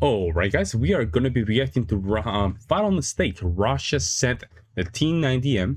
Alright guys, we are going to be reacting to final mistake. Russia sent the T-90M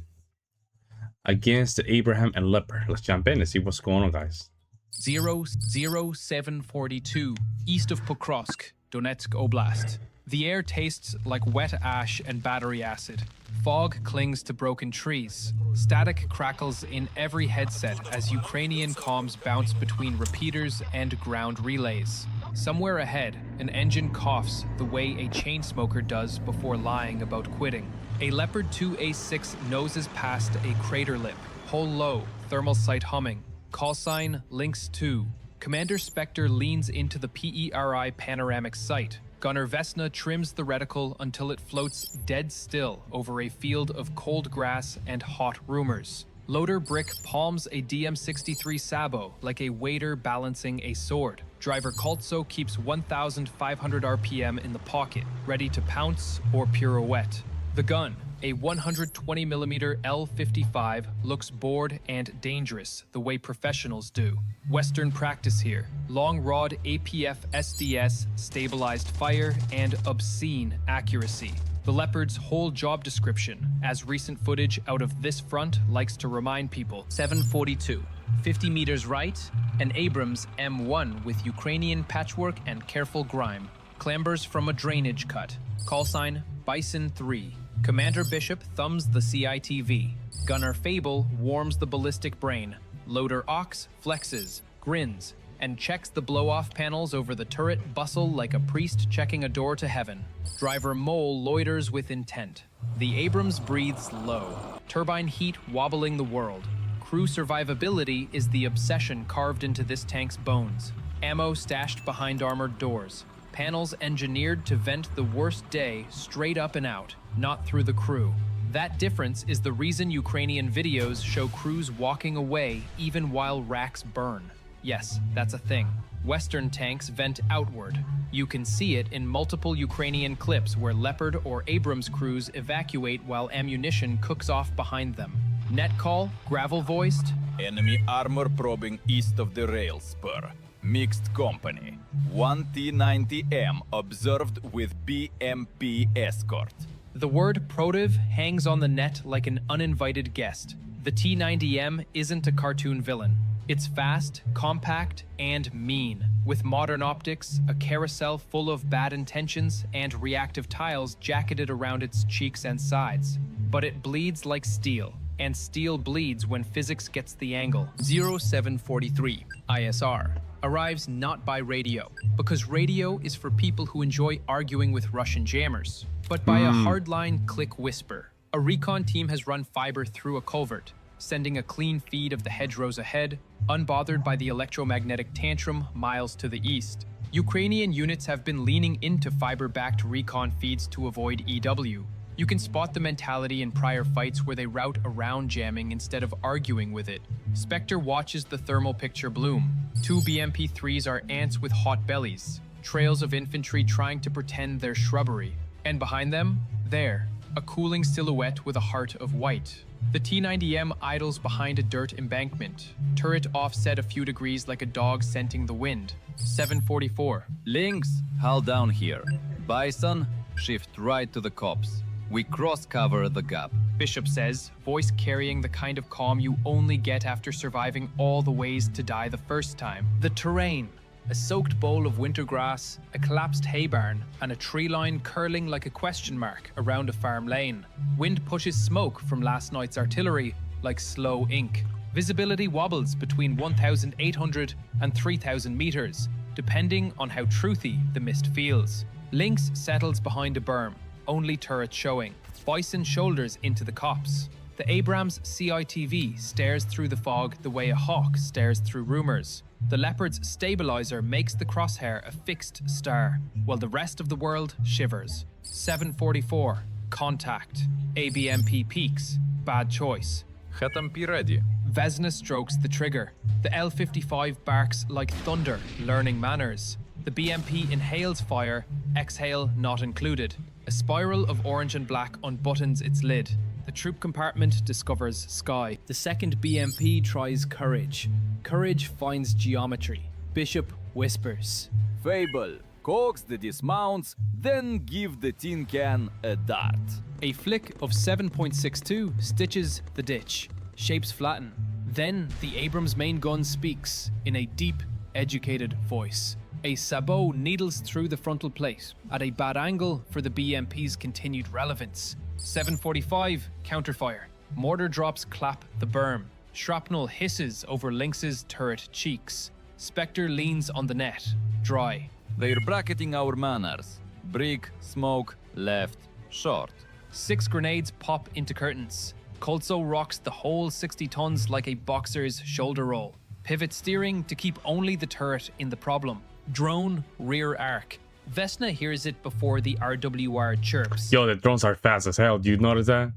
against the Abrams and Leopard. Let's jump in and see what's going on, guys. 00742, east of Pokrovsk, Donetsk Oblast. The air tastes like wet ash and battery acid. Fog clings to broken trees. Static crackles in every headset as Ukrainian comms bounce between repeaters and ground relays. Somewhere ahead, an engine coughs the way a chain smoker does before lying about quitting. A Leopard 2A6 noses past a crater lip, hull low, thermal sight humming. Call sign Lynx 2. Commander Spectre leans into the PERI panoramic sight. Gunner Vesna trims the reticle until it floats dead still over a field of cold grass and hot rumors. Loader Brick palms a DM-63 Sabo like a waiter balancing a sword. Driver Koltso keeps 1,500 RPM in the pocket, ready to pounce or pirouette. The gun, a 120mm L55, looks bored and dangerous the way professionals do. Western practice here. Long rod APF SDS, stabilized fire, and obscene accuracy. The Leopard's whole job description, as recent footage out of this front likes to remind people. 742, 50 meters right, an Abrams M1 with Ukrainian patchwork and careful grime. Clambers from a drainage cut. Call sign Bison 3. Commander Bishop thumbs the CITV. Gunner Fable warms the ballistic brain. Loader Ox flexes, grins, and checks the blow-off panels over the turret bustle like a priest checking a door to heaven. Driver Mole loiters with intent. The Abrams breathes low. Turbine heat wobbling the world. Crew survivability is the obsession carved into this tank's bones. Ammo stashed behind armored doors. Panels engineered to vent the worst day straight up and out, not through the crew. That difference is the reason Ukrainian videos show crews walking away even while racks burn. Yes, that's a thing. Western tanks vent outward. You can see it in multiple Ukrainian clips where Leopard or Abrams crews evacuate while ammunition cooks off behind them. Net call, gravel-voiced. Enemy armor probing east of the rail spur. Mixed company. 1 T-90M observed with BMP escort. The word protive hangs on the net like an uninvited guest. The T-90M isn't a cartoon villain. It's fast, compact, and mean, with modern optics, a carousel full of bad intentions, and reactive tiles jacketed around its cheeks and sides. But it bleeds like steel, and steel bleeds when physics gets the angle. 0743, ISR, arrives not by radio, because radio is for people who enjoy arguing with Russian jammers, but by a hardline click whisper. A recon team has run fiber through a culvert, sending a clean feed of the hedgerows ahead, unbothered by the electromagnetic tantrum miles to the east. Ukrainian units have been leaning into fiber-backed recon feeds to avoid EW. You can spot the mentality in prior fights where they route around jamming instead of arguing with it. Spectre watches the thermal picture bloom. 2 BMP-3s are ants with hot bellies, trails of infantry trying to pretend they're shrubbery. And behind them, there, a cooling silhouette with a heart of white. The T-90M idles behind a dirt embankment, turret offset a few degrees like a dog scenting the wind. 744. Lynx, hull down here. Bison, shift right to the cops. We cross-cover the gap. Bishop says, voice carrying the kind of calm you only get after surviving all the ways to die the first time. The terrain. A soaked bowl of winter grass, a collapsed hay barn, and a tree line curling like a question mark around a farm lane. Wind pushes smoke from last night's artillery like slow ink. Visibility wobbles between 1,800 and 3,000 meters, depending on how truthy the mist feels. Lynx settles behind a berm, only turret showing. Bison shoulders into the copse. The Abrams CITV stares through the fog the way a hawk stares through rumors. The Leopard's stabilizer makes the crosshair a fixed star, while the rest of the world shivers. 744, contact. ABMP peaks, bad choice. HTMP ready. Vesna strokes the trigger. The L55 barks like thunder, learning manners. The BMP inhales fire, exhale not included. A spiral of orange and black unbuttons its lid. The troop compartment discovers sky. The second BMP tries courage. Courage finds geometry. Bishop whispers. Fable, coax the dismounts, then give the tin can a dart. A flick of 7.62 stitches the ditch. Shapes flatten. Then the Abrams main gun speaks in a deep, educated voice. A sabot needles through the frontal plate at a bad angle for the BMP's continued relevance. 7:45 counterfire. Mortar drops clap the berm. Shrapnel hisses over Lynx's turret cheeks. Spectre leans on the net. Dry. They're bracketing our manners. Brick, smoke, left, short. 6 grenades pop into curtains. Colso rocks the whole 60 tons like a boxer's shoulder roll. Pivot steering to keep only the turret in the problem. Drone rear arc. Vesna hears it before the RWR chirps. Yo, the drones are fast as hell. Do you notice that?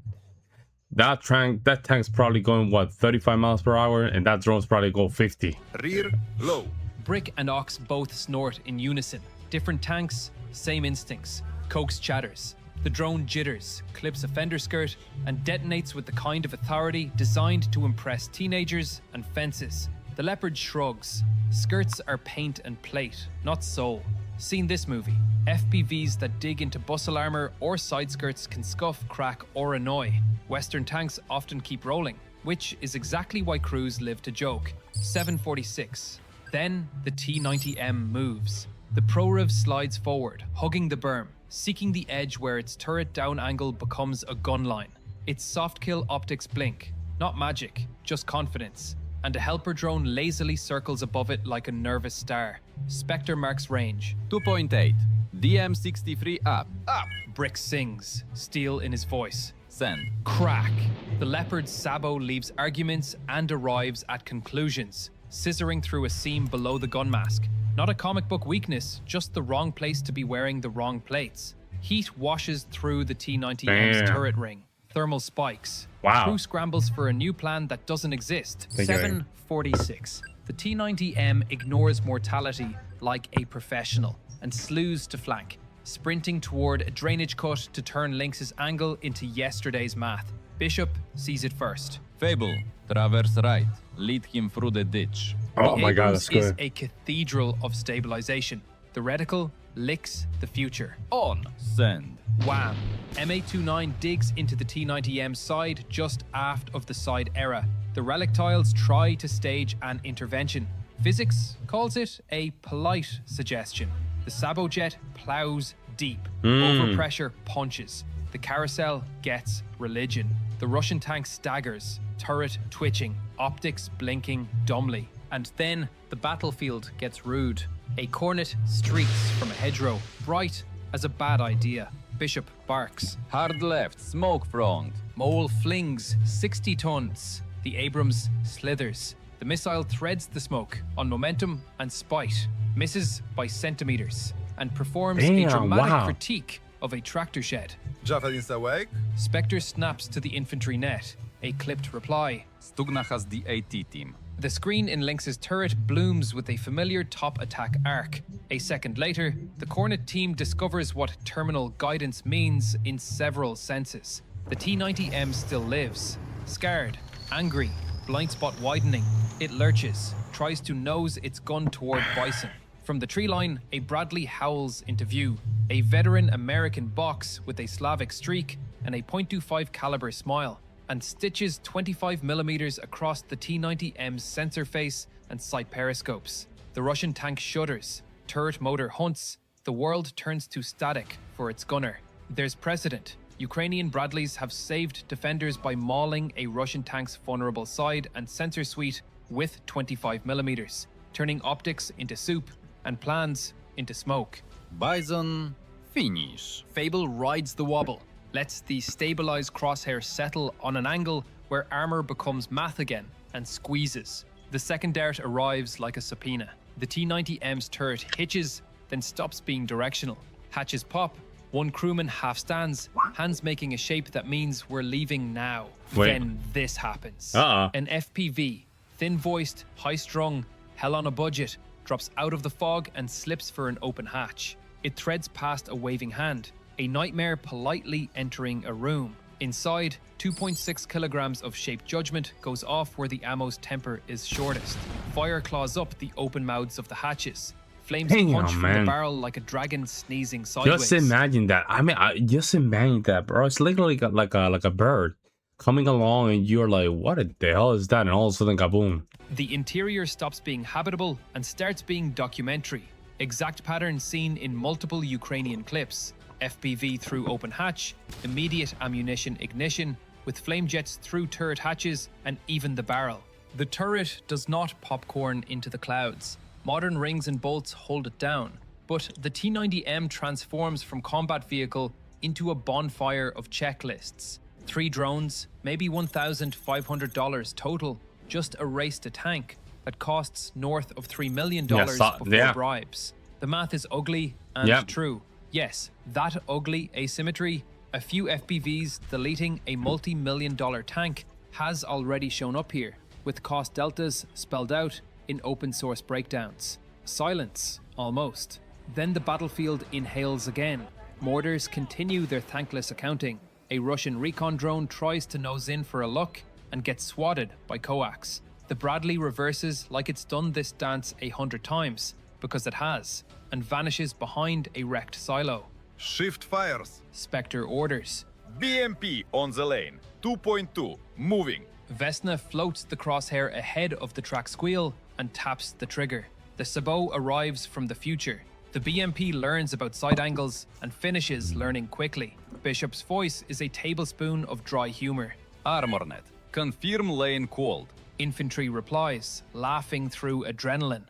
That tank's probably going, what, 35 miles per hour? And that drone's probably go 50. Rear, low. Brick and Ox both snort in unison. Different tanks, same instincts. Coax chatters. The drone jitters, clips a fender skirt, and detonates with the kind of authority designed to impress teenagers and fences. The Leopard shrugs. Skirts are paint and plate, not soul. Seen this movie. FPVs that dig into bustle armor or side skirts can scuff, crack, or annoy. Western tanks often keep rolling, which is exactly why crews live to joke. 7:46. Then the T-90M moves. The ProRev slides forward, hugging the berm, seeking the edge where its turret down angle becomes a gun line. Its soft kill optics blink. Not magic, just confidence. And a helper drone lazily circles above it like a nervous star. Spectre marks range. 2.8. DM63 up. Up. Brick sings, steel in his voice. Send. Crack. The Leopard's sabot leaves arguments and arrives at conclusions, scissoring through a seam below the gun mask. Not a comic book weakness, just the wrong place to be wearing the wrong plates. Heat washes through the T-90M's Damn. turret ring. Thermal spikes. Wow. Crew scrambles for a new plan that doesn't exist. Thank you. 7:46. The T-90M ignores mortality like a professional and slews to flank, sprinting toward a drainage cut to turn Lynx's angle into yesterday's math. Bishop sees it first. Fable, traverse right. Lead him through the ditch. Oh The my god, Abrams that's is good. a cathedral of stabilization. The reticle licks the future. On. Send. Wham! M829 digs into the T-90M side just aft of the side era. The relictiles try to stage an intervention. Physics calls it a polite suggestion. The sabojet plows deep. Overpressure punches. The carousel gets religion. The Russian tank staggers, turret twitching, optics blinking dumbly. And then the battlefield gets rude. A cornet streaks from a hedgerow, bright as a bad idea. Bishop barks. Hard left, smoke front. Mole flings 60 tons. The Abrams slithers. The missile threads the smoke on momentum and spite, misses by centimeters, and performs a Damn, dramatic wow. critique of a tractor shed. Javelins awake. Spectre snaps to the infantry net. A clipped reply. Stugna has the AT team. The screen in Lynx's turret blooms with a familiar top attack arc. A second later, the Cornet team discovers what terminal guidance means in several senses. The T-90M still lives. Scarred, angry, blind spot widening. It lurches, tries to nose its gun toward Bison. From the tree line, a Bradley howls into view. A veteran American box with a Slavic streak and a .25 caliber smile, and stitches 25mm across the T-90M's sensor face and sight periscopes. The Russian tank shudders, turret motor hunts, the world turns to static for its gunner. There's precedent. Ukrainian Bradleys have saved defenders by mauling a Russian tank's vulnerable side and sensor suite with 25mm, turning optics into soup and plans into smoke. Bison, finish. Fable rides the wobble, lets the stabilized crosshair settle on an angle where armor becomes math again and squeezes. The second dart arrives like a subpoena. The T-90M's turret hitches, then stops being directional. Hatches pop, one crewman half stands, hands making a shape that means we're leaving now. Wait. Then this happens. Uh-uh. An FPV, thin-voiced, high-strung, hell on a budget, drops out of the fog and slips for an open hatch. It threads past a waving hand, a nightmare politely entering a room. Inside, 2.6 kilograms of shape judgment goes off where the ammo's temper is shortest. Fire claws up the open mouths of the hatches. Flames Damn, punch from the man. barrel like a dragon sneezing sideways. Just imagine that. I mean, just imagine that, bro. It's literally like a bird coming along, and you're like, "What the hell is that?" And all of a sudden, kaboom! The interior stops being habitable and starts being documentary. Exact pattern seen in multiple Ukrainian clips. FPV through open hatch, immediate ammunition ignition, with flame jets through turret hatches, and even the barrel. The turret does not popcorn into the clouds. Modern rings and bolts hold it down. But the T-90M transforms from combat vehicle into a bonfire of checklists. 3 drones, maybe $1,500 total, just erased a tank that costs north of $3 million before bribes. The math is ugly and true. Yes, that ugly asymmetry, a few FPVs deleting a multi-million-dollar tank, has already shown up here, with cost deltas spelled out in open source breakdowns. Silence, almost. Then the battlefield inhales again. Mortars continue their thankless accounting. A Russian recon drone tries to nose in for a look and gets swatted by coax. The Bradley reverses like it's done this dance 100 times, because it has, and vanishes behind a wrecked silo. Shift fires. Spectre orders. BMP on the lane. 2.2. Moving. Vesna floats the crosshair ahead of the track squeal and taps the trigger. The sabot arrives from the future. The BMP learns about side angles and finishes learning quickly. Bishop's voice is a tablespoon of dry humor. Armornet, confirm lane called. Infantry replies, laughing through adrenaline.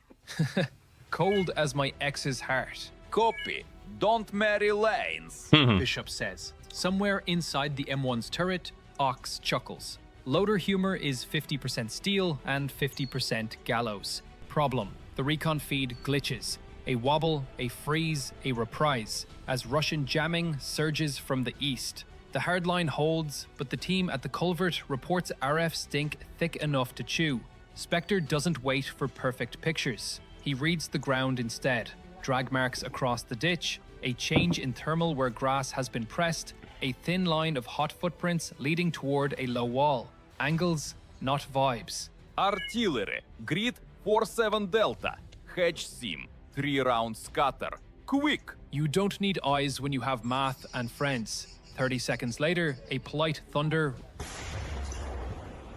Cold as my ex's heart. Copy. Don't marry lanes. Bishop says. Somewhere inside the M1's turret, Ox chuckles. Loader humor is 50% steel and 50% gallows. Problem: the recon feed glitches. A wobble, a freeze, a reprise, as Russian jamming surges from the east. The hardline holds, but the team at the culvert reports RF stink thick enough to chew. Spectre doesn't wait for perfect pictures. He reads the ground instead. Drag marks across the ditch, a change in thermal where grass has been pressed, a thin line of hot footprints leading toward a low wall. Angles, not vibes. Artillery. Grid 47 Delta. Hedge seam. 3 round scatter. Quick. You don't need eyes when you have math and friends. 30 seconds later, a polite thunder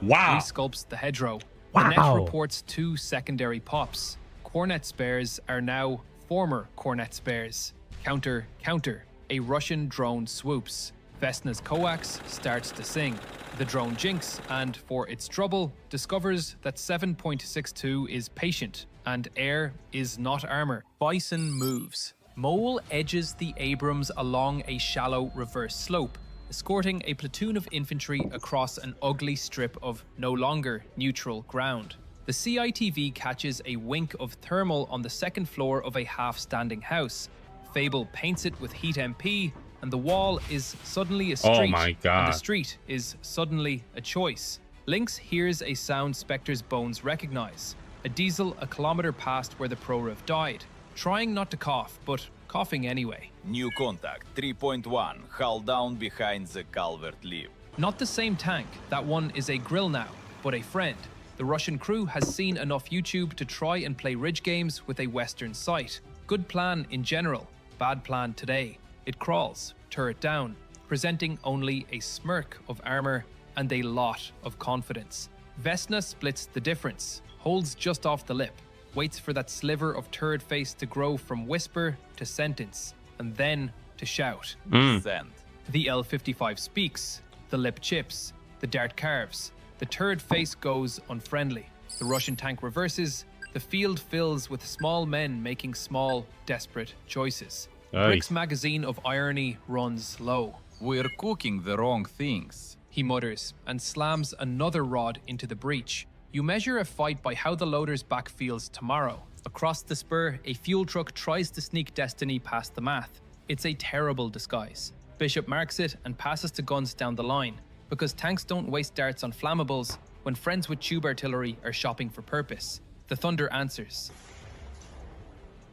resculpts the hedgerow. The net reports 2 secondary pops. Cornet spares are now former Cornet spares. Counter, counter. A Russian drone swoops. Vesna's coax starts to sing. The drone jinx and, for its trouble, discovers that 7.62 is patient and air is not armor. Bison moves. Mole edges the Abrams along a shallow reverse slope, escorting a platoon of infantry across an ugly strip of no longer neutral ground. The CITV catches a wink of thermal on the second floor of a half-standing house. Fable paints it with heat MP, and the wall is suddenly a street. Oh my God. And the street is suddenly a choice. Lynx hears a sound Spectre's bones recognize. A diesel a kilometer past where the ProRev died. Trying not to cough, but coughing anyway. New contact. 3.1. Hull down behind the culvert lip. Not the same tank. That one is a grill now, but a friend. The Russian crew has seen enough YouTube to try and play ridge games with a Western sight. Good plan in general, bad plan today. It crawls, turret down, presenting only a smirk of armor and a lot of confidence. Vesna splits the difference, holds just off the lip, waits for that sliver of turret face to grow from whisper to sentence, and then to shout. Send. The L-55 speaks, the lip chips, the dart carves, the turret face goes unfriendly. The Russian tank reverses, the field fills with small men making small, desperate choices. Rick's magazine of irony runs low. We're cooking the wrong things. He mutters and slams another rod into the breach. You measure a fight by how the loader's back feels tomorrow. Across the spur, a fuel truck tries to sneak Destiny past the math. It's a terrible disguise. Bishop marks it and passes to guns down the line, because tanks don't waste darts on flammables when friends with tube artillery are shopping for purpose. The thunder answers.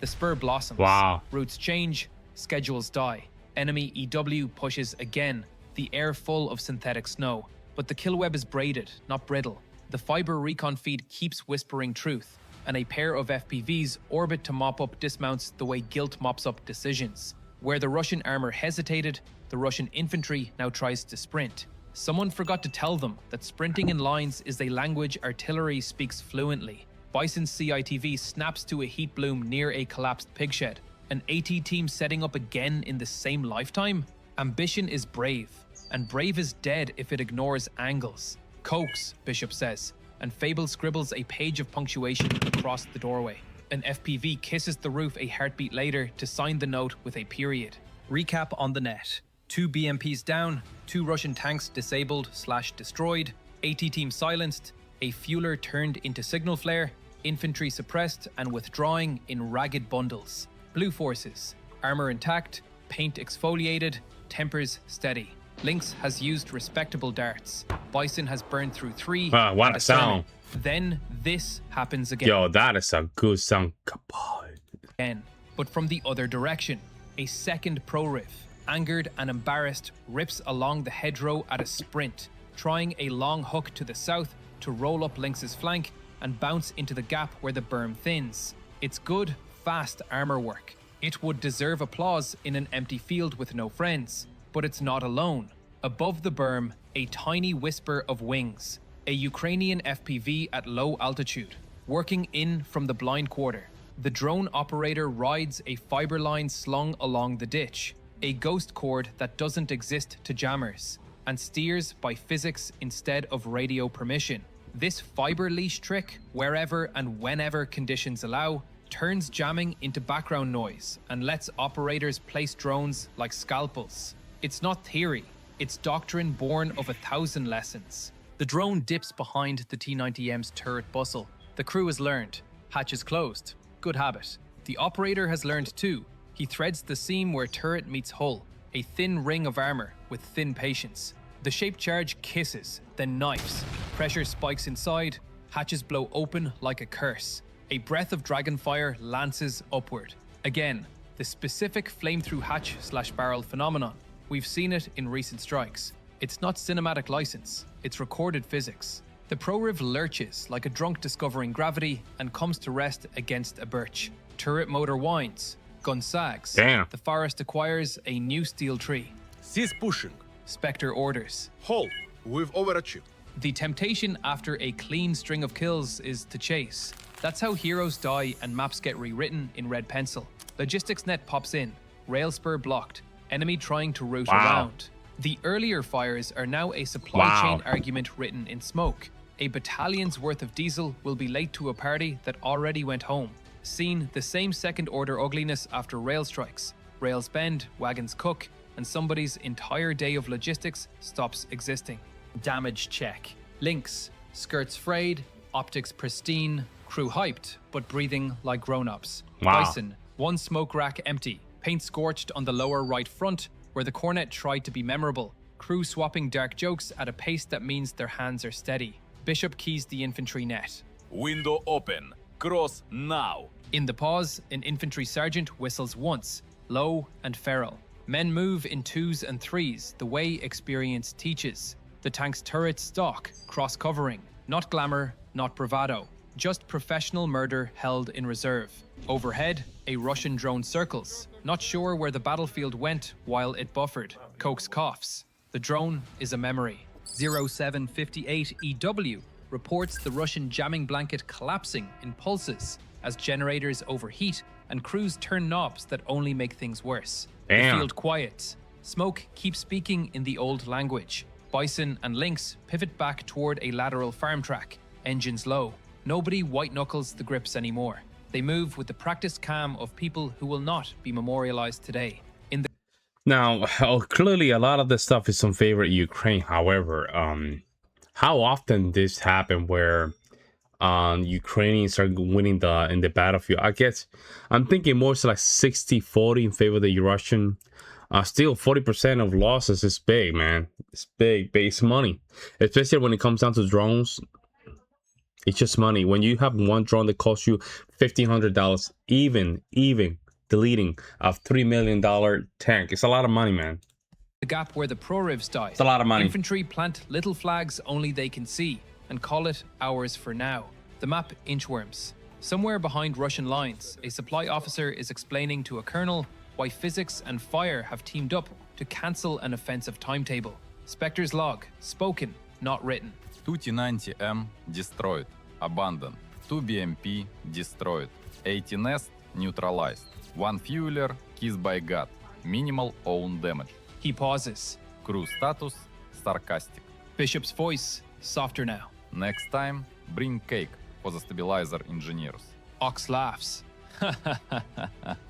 The spur blossoms. Routes change, schedules die. Enemy EW pushes again, the air full of synthetic snow. But the kill web is braided, not brittle. The fiber recon feed keeps whispering truth. and a pair of FPVs orbit to mop up dismounts the way guilt mops up decisions. Where the Russian armor hesitated, the Russian infantry now tries to sprint. Someone forgot to tell them that sprinting in lines is a language artillery speaks fluently. Bison's CITV snaps to a heat bloom near a collapsed pig shed. An AT team setting up again in the same lifetime? Ambition is brave, and brave is dead if it ignores angles. Coax, Bishop says, and Fable scribbles a page of punctuation across the doorway. An FPV kisses the roof a heartbeat later to sign the note with a period. Recap on the net. 2 BMPs down, 2 Russian tanks disabled/destroyed, AT team silenced, a fueler turned into signal flare, infantry suppressed and withdrawing in ragged bundles. Blue forces, armor intact, paint exfoliated, tempers steady. Lynx has used respectable darts. Bison has burned through 3. What a sound. Then this happens again. Yo, that is a good sound. But from the other direction, a second pro-riv, angered and embarrassed, rips along the hedgerow at a sprint, trying a long hook to the south to roll up Lynx's flank and bounce into the gap where the berm thins. It's good, fast armor work. It would deserve applause in an empty field with no friends, but it's not alone. Above the berm, a tiny whisper of wings. A Ukrainian FPV at low altitude, working in from the blind quarter. The drone operator rides a fiber line slung along the ditch, a ghost cord that doesn't exist to jammers, and steers by physics instead of radio permission. This fiber leash trick, wherever and whenever conditions allow, turns jamming into background noise and lets operators place drones like scalpels. It's not theory, it's doctrine born of 1,000 lessons. The drone dips behind the T-90M's turret bustle. The crew has learned. Hatch is closed. Good habit. The operator has learned too. He threads the seam where turret meets hull, a thin ring of armor with thin patience. The shaped charge kisses, then knifes. Pressure spikes inside. Hatches blow open like a curse. A breath of dragonfire lances upward. Again, the specific flame-through hatch/barrel phenomenon. We've seen it in recent strikes. It's not cinematic license, it's recorded physics. The pro-riv lurches like a drunk discovering gravity and comes to rest against a birch. Turret motor whines, gun sags. Damn. The forest acquires a new steel tree. Cease pushing. Spectre orders. Hold. We've overachieved. The temptation after a clean string of kills is to chase. That's how heroes die and maps get rewritten in red pencil. Logistics net pops in, rail spur blocked, enemy trying to route around. The earlier fires are now a supply chain argument written in smoke. A battalion's worth of diesel will be late to a party that already went home. Seen the same second order ugliness after rail strikes. Rails bend, wagons cook, and somebody's entire day of logistics stops existing. Damage check. Lynx, skirts frayed, optics pristine, crew hyped, but breathing like grown-ups. Wow. Bison, one smoke rack empty, paint scorched on the lower right front, where the cornet tried to be memorable, crew swapping dark jokes at a pace that means their hands are steady. Bishop keys the infantry net. Window open. Cross now. In the pause, an infantry sergeant whistles once, low and feral. Men move in 2s and 3s, the way experience teaches. The tank's turrets stalk, cross-covering. Not glamour, not bravado. Just professional murder held in reserve. Overhead, a Russian drone circles, not sure where the battlefield went while it buffered. Coax coughs. The drone is a memory. 0758 EW reports the Russian jamming blanket collapsing in pulses as generators overheat and crews turn knobs that only make things worse. Damn. The field quiets. Smoke keeps speaking in the old language. Bison and Lynx pivot back toward a lateral farm track, engines low. Nobody white-knuckles the grips anymore. They move with the practiced calm of people who will not be memorialized today. Now, clearly a lot of this stuff is in favor of Ukraine. However, how often this happen where Ukrainians are winning in the battlefield? I guess I'm thinking more so like 60-40 in favor of the Russian. Still 40% of losses is big, man. It's big, it's money. Especially when it comes down to drones. It's just money. When you have one drone that costs you $1,500, even deleting a $3 million tank, it's a lot of money, man. The gap where the pro-rivs die. It's a lot of money. Infantry plant little flags only they can see and call it ours for now. The map inchworms. Somewhere behind Russian lines, a supply officer is explaining to a colonel why physics and fire have teamed up to cancel an offensive timetable. Spectre's log, spoken, not written. 2 T-90M destroyed, abandoned. 2 BMP destroyed. 80 nest neutralized. 1 fueler kissed by God. Minimal own damage. He pauses. Crew status sarcastic. Bishop's voice, softer now. Next time, bring cake for the stabilizer engineers. Ox laughs.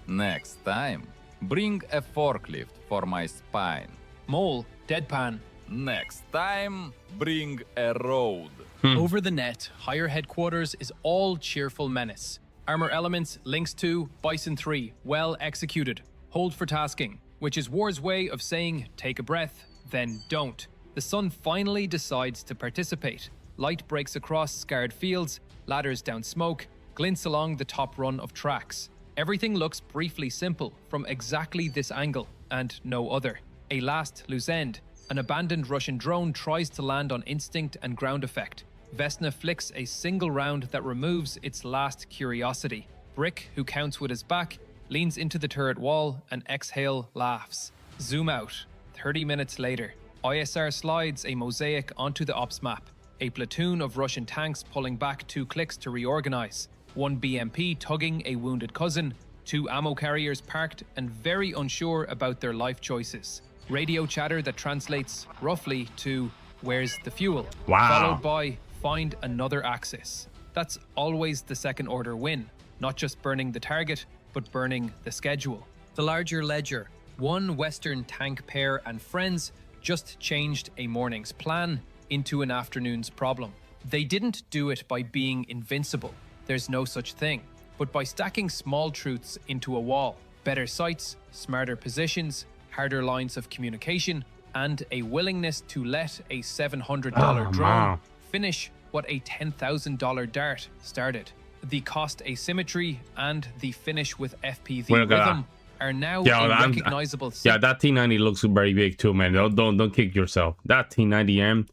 Next time, bring a forklift for my spine. Mole, deadpan. Next time, bring a road. Over the net, higher headquarters is all cheerful menace. Armor elements links to Bison 3, well executed. Hold for tasking, which is war's way of saying take a breath, then don't. The sun finally decides to participate. Light breaks across scarred fields, ladders down smoke, glints along the top run of tracks. Everything looks briefly simple from exactly this angle and no other. A last loose end. An abandoned Russian drone tries to land on instinct and ground effect. Vesna flicks a single round that removes its last curiosity. Brick, who counts with his back, leans into the turret wall and exhale laughs. Zoom out. 30 minutes later, ISR slides a mosaic onto the ops map. A platoon of Russian tanks pulling back 2 clicks to reorganize. 1 BMP tugging a wounded cousin. 2 ammo carriers parked and very unsure about their life choices. Radio chatter that translates roughly to "Where's the fuel?" Wow. Followed by "Find another axis." That's always the second order win. Not just burning the target, but burning the schedule. The larger ledger. 1 Western tank pair and friends just changed a morning's plan into an afternoon's problem. They didn't do it by being invincible. There's no such thing. But by stacking small truths into a wall. Better sights, smarter positions, harder lines of communication, and a willingness to let a $700 drone finish what a $10,000 dart started. The cost asymmetry and the finish with FPV rhythm are now a recognizable. Yeah, that T90 looks very big too, man. Don't kick yourself. That T90M,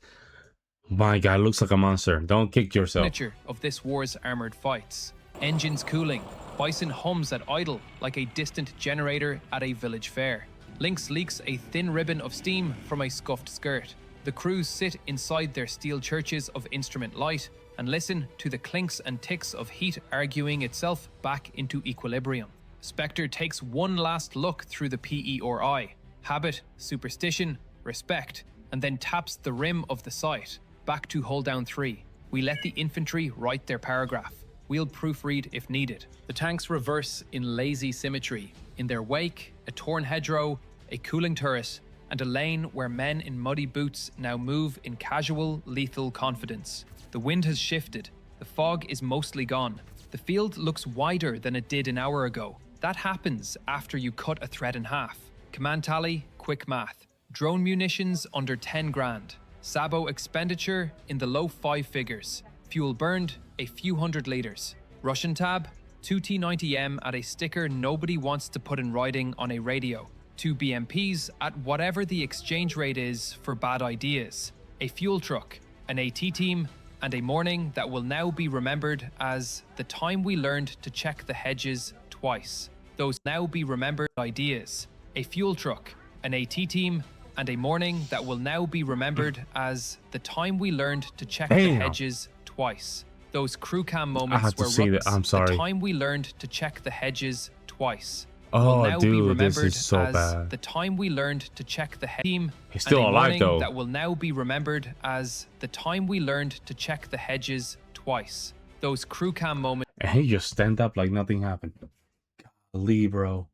my God, looks like a monster. Don't kick yourself. Signature of this war's armored fights. Engines cooling. Bison hums at idle like a distant generator at a village fair. Lynx leaks a thin ribbon of steam from a scuffed skirt. The crews sit inside their steel churches of instrument light and listen to the clinks and ticks of heat arguing itself back into equilibrium. Spectre takes one last look through the PERI. Habit, superstition, respect, and then taps the rim of the sight. Back to hold down 3. We let the infantry write their paragraph. We'll proofread if needed. The tanks reverse in lazy symmetry. In their wake, a torn hedgerow, a cooling turret, and a lane where men in muddy boots now move in casual, lethal confidence. The wind has shifted. The fog is mostly gone. The field looks wider than it did an hour ago. That happens after you cut a thread in half. Command tally, quick math. Drone munitions under 10 grand. Sabo expenditure in the low 5 figures. Fuel burned, a few hundred liters. Russian tab, 2 T90M at a sticker nobody wants to put in writing on a radio. 2 BMPs at whatever the exchange rate is for bad ideas. A fuel truck, an AT team, and a morning that will now be remembered as the time we learned to check the hedges twice. Those now be remembered ideas. A fuel truck, an AT team, and a morning that will now be remembered as the time we learned to check the hedges twice. Those crew cam moments where the time we learned to check the hedges twice. Oh, dude, this is so bad. The time we learned to check the team. He's still alive, though. That will now be remembered as the time we learned to check the hedges twice. Those crew cam moments. And he just stand up like nothing happened. Golly, bro.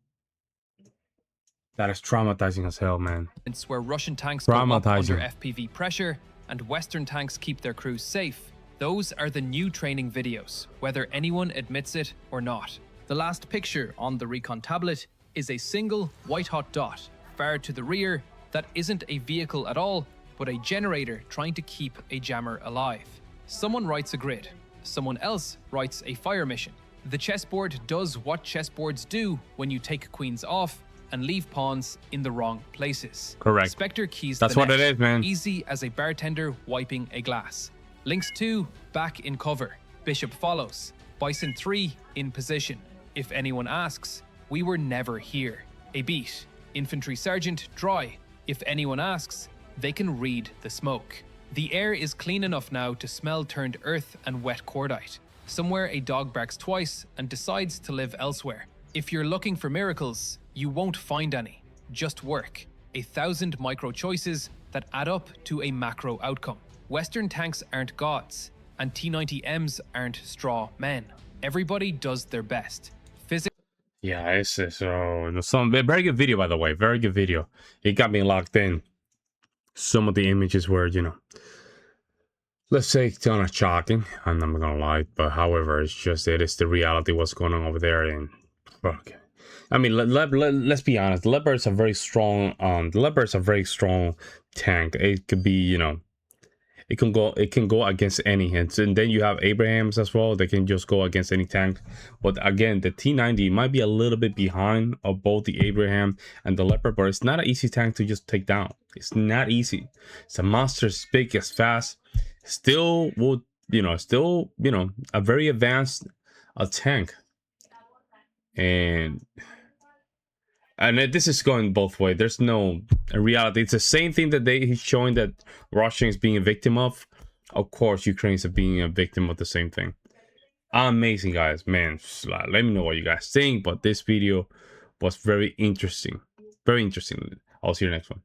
That is traumatizing as hell, man. It's where Russian tanks go up under FPV pressure and Western tanks keep their crews safe. Those are the new training videos, whether anyone admits it or not. The last picture on the recon tablet is a single white-hot dot, far to the rear, that isn't a vehicle at all, but a generator trying to keep a jammer alive. Someone writes a grid. Someone else writes a fire mission. The chessboard does what chessboards do when you take queens off and leave pawns in the wrong places. Correct. Spectre keys That's the what net, it is, man. Easy as a bartender wiping a glass. Lynx 2, back in cover. Bishop follows. Bison 3 in position. If anyone asks, we were never here. A beat. Infantry Sergeant dry. If anyone asks, they can read the smoke. The air is clean enough now to smell turned earth and wet cordite. Somewhere a dog barks twice and decides to live elsewhere. If you're looking for miracles, you won't find any. Just work. 1,000 micro choices that add up to a macro outcome. Western tanks aren't gods, and T-90Ms aren't straw men. Everybody does their best. Yeah, it's some very good video, by the way. Very good video. It got me locked in. Some of the images were, you know, let's say kind of shocking. I'm not gonna lie, but however, it's just it is the reality what's going on over there. And okay, I mean, let's be honest. The Leopards are very strong. The Leopards are very strong tank. It could be, you know, it can go against any hits. And then you have Abrams as well. They can just go against any tank. But again, the T-90 might be a little bit behind of both the Abraham and the Leopard, but it's not an easy tank to just take down. It's not easy. It's a monster, it's big, it's fast. Still would, you know, a very advanced tank. And this is going both ways. There's no reality. It's the same thing that he's showing that Russia is being a victim of. Of course, Ukrainians are being a victim of the same thing. Amazing, guys. Man, let me know what you guys think. But this video was very interesting. Very interesting. I'll see you next one.